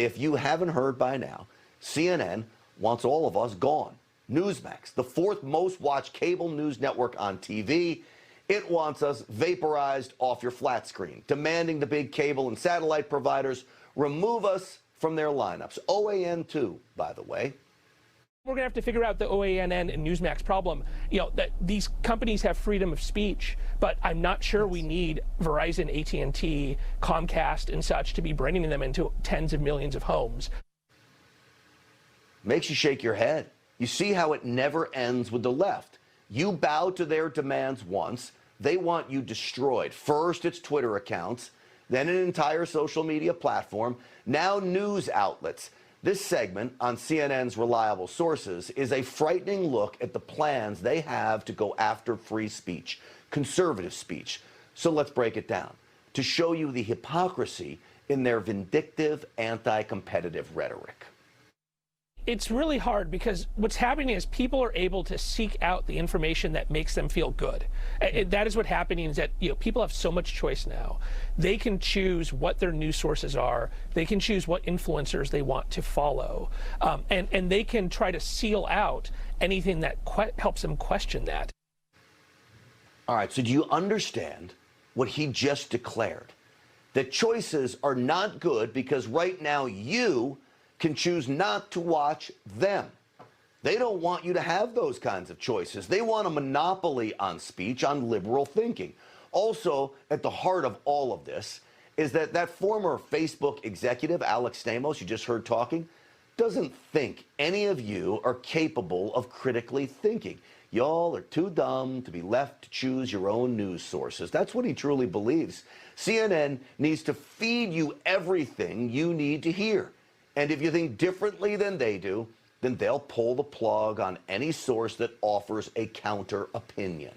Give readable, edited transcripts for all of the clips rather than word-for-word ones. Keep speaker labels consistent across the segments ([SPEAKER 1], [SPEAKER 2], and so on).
[SPEAKER 1] If you haven't heard by now, CNN wants all of us gone. Newsmax, the fourth most watched cable news network on TV, it wants us vaporized off your flat screen, demanding the big cable and satellite providers remove us from their lineups. OAN too, by the way.
[SPEAKER 2] We're going to have to figure out the OAN and Newsmax problem. You know, that these companies have freedom of speech, but I'm not sure we need Verizon, AT&T, Comcast, and such to be bringing them into tens of millions of homes.
[SPEAKER 1] Makes you shake your head. You see how it never ends with the left. You bow to their demands once, they want you destroyed. First, it's Twitter accounts, then an entire social media platform, now news outlets. This segment on CNN's Reliable Sources is a frightening look at the plans they have to go after free speech, conservative speech. So let's break it down to show you the hypocrisy in their vindictive, anti-competitive rhetoric.
[SPEAKER 2] It's really hard because what's happening is people are able to seek out the information that makes them feel good. That is what's happening, is that, you know, people have so much choice now. They can choose what their news sources are. They can choose what influencers they want to follow. And they can try to seal out anything that helps them question that.
[SPEAKER 1] All right, so do you understand what he just declared? That choices are not good because right now you can choose not to watch them. They don't want you to have those kinds of choices. They want a monopoly on speech, on liberal thinking. Also, at the heart of all of this is that former Facebook executive, Alex Stamos, you just heard talking, doesn't think any of you are capable of critically thinking. Y'all are too dumb to be left to choose your own news sources. That's what he truly believes. CNN needs to feed you everything you need to hear. And if you think differently than they do, then they'll pull the plug on any source that offers a counter opinion.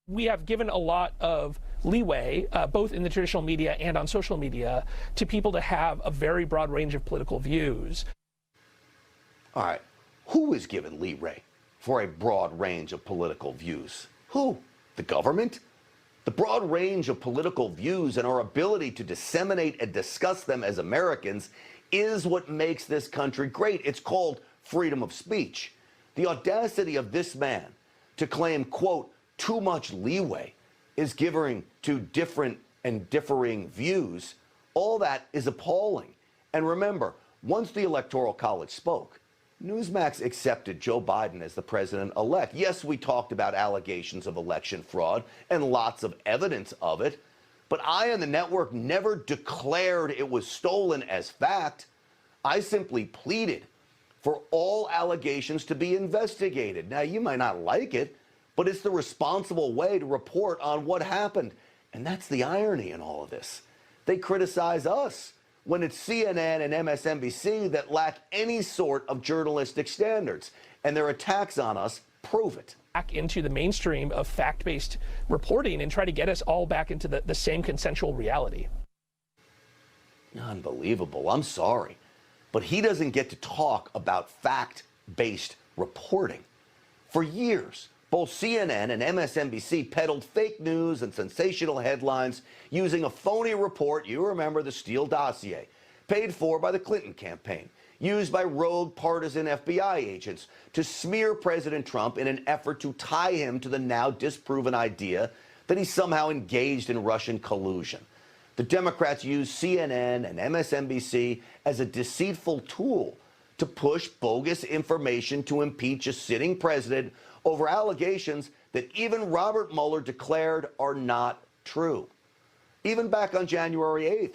[SPEAKER 2] We have given a lot of leeway, both in the traditional media and on social media, to people to have a very broad range of political views.
[SPEAKER 1] All right, who is given leeway for a broad range of political views? Who? The government? The broad range of political views and our ability to disseminate and discuss them as Americans is what makes this country great. It's called freedom of speech. The audacity of this man to claim, quote, too much leeway is giving to different and differing views, all that is appalling. And remember, once the Electoral College spoke, Newsmax accepted Joe Biden as the president-elect. Yes, we talked about allegations of election fraud and lots of evidence of it, but I and the network never declared it was stolen as fact. I simply pleaded for all allegations to be investigated. Now, you might not like it, but it's the responsible way to report on what happened. And that's the irony in all of this. They criticize us when it's CNN and MSNBC that lack any sort of journalistic standards. And their attacks on us prove it.
[SPEAKER 2] Back into the mainstream of fact-based reporting and try to get us all back into the same consensual reality.
[SPEAKER 1] Unbelievable. I'm sorry. But he doesn't get to talk about fact-based reporting. For years, both CNN and MSNBC peddled fake news and sensational headlines using a phony report, you remember the Steele dossier, paid for by the Clinton campaign, used by rogue partisan FBI agents to smear President Trump in an effort to tie him to the now disproven idea that he somehow engaged in Russian collusion. The Democrats used CNN and MSNBC as a deceitful tool to push bogus information to impeach a sitting president over allegations that even Robert Mueller declared are not true. Even back on January 8th,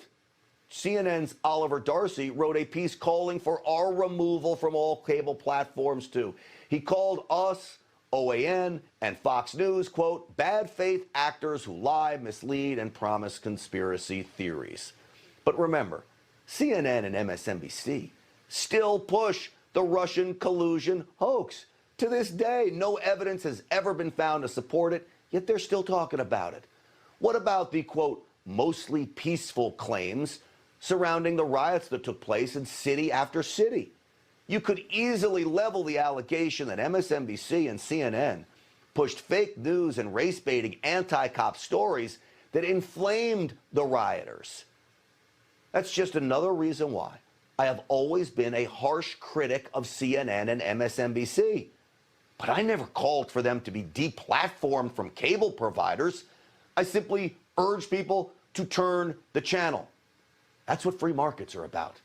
[SPEAKER 1] CNN's Oliver Darcy wrote a piece calling for our removal from all cable platforms too. He called us, OAN, and Fox News, quote, bad faith actors who lie, mislead, and promise conspiracy theories. But remember, CNN and MSNBC still push the Russian collusion hoax. To this day, no evidence has ever been found to support it, yet they're still talking about it. What about the, quote, mostly peaceful claims surrounding the riots that took place in city after city? You could easily level the allegation that MSNBC and CNN pushed fake news and race-baiting anti-cop stories that inflamed the rioters. That's just another reason why I have always been a harsh critic of CNN and MSNBC, but I never called for them to be deplatformed from cable providers. I simply urge people to turn the channel. That's what free markets are about.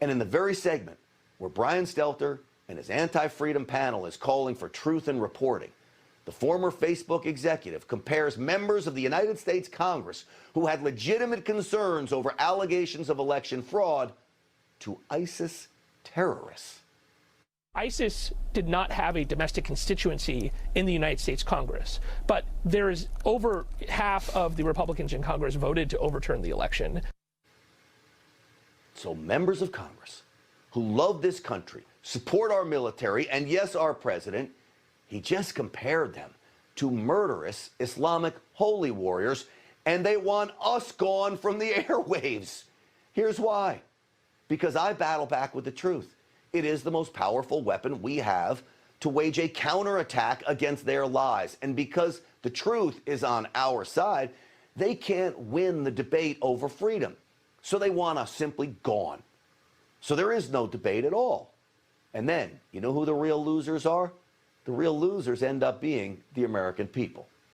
[SPEAKER 1] And in the very segment where Brian Stelter and his anti-freedom panel is calling for truth in reporting, the former Facebook executive compares members of the United States Congress who had legitimate concerns over allegations of election fraud to ISIS terrorists.
[SPEAKER 2] ISIS did not have a domestic constituency in the United States Congress, but there is over half of the Republicans in Congress voted to overturn the election.
[SPEAKER 1] So members of Congress who love this country, support our military, and yes, our president, he just compared them to murderous Islamic holy warriors, and they want us gone from the airwaves. Here's why. Because I battle back with the truth. It is the most powerful weapon we have to wage a counterattack against their lies. And because the truth is on our side, they can't win the debate over freedom. So they want us simply gone. So there is no debate at all. And then, you know who the real losers are? The real losers end up being the American people.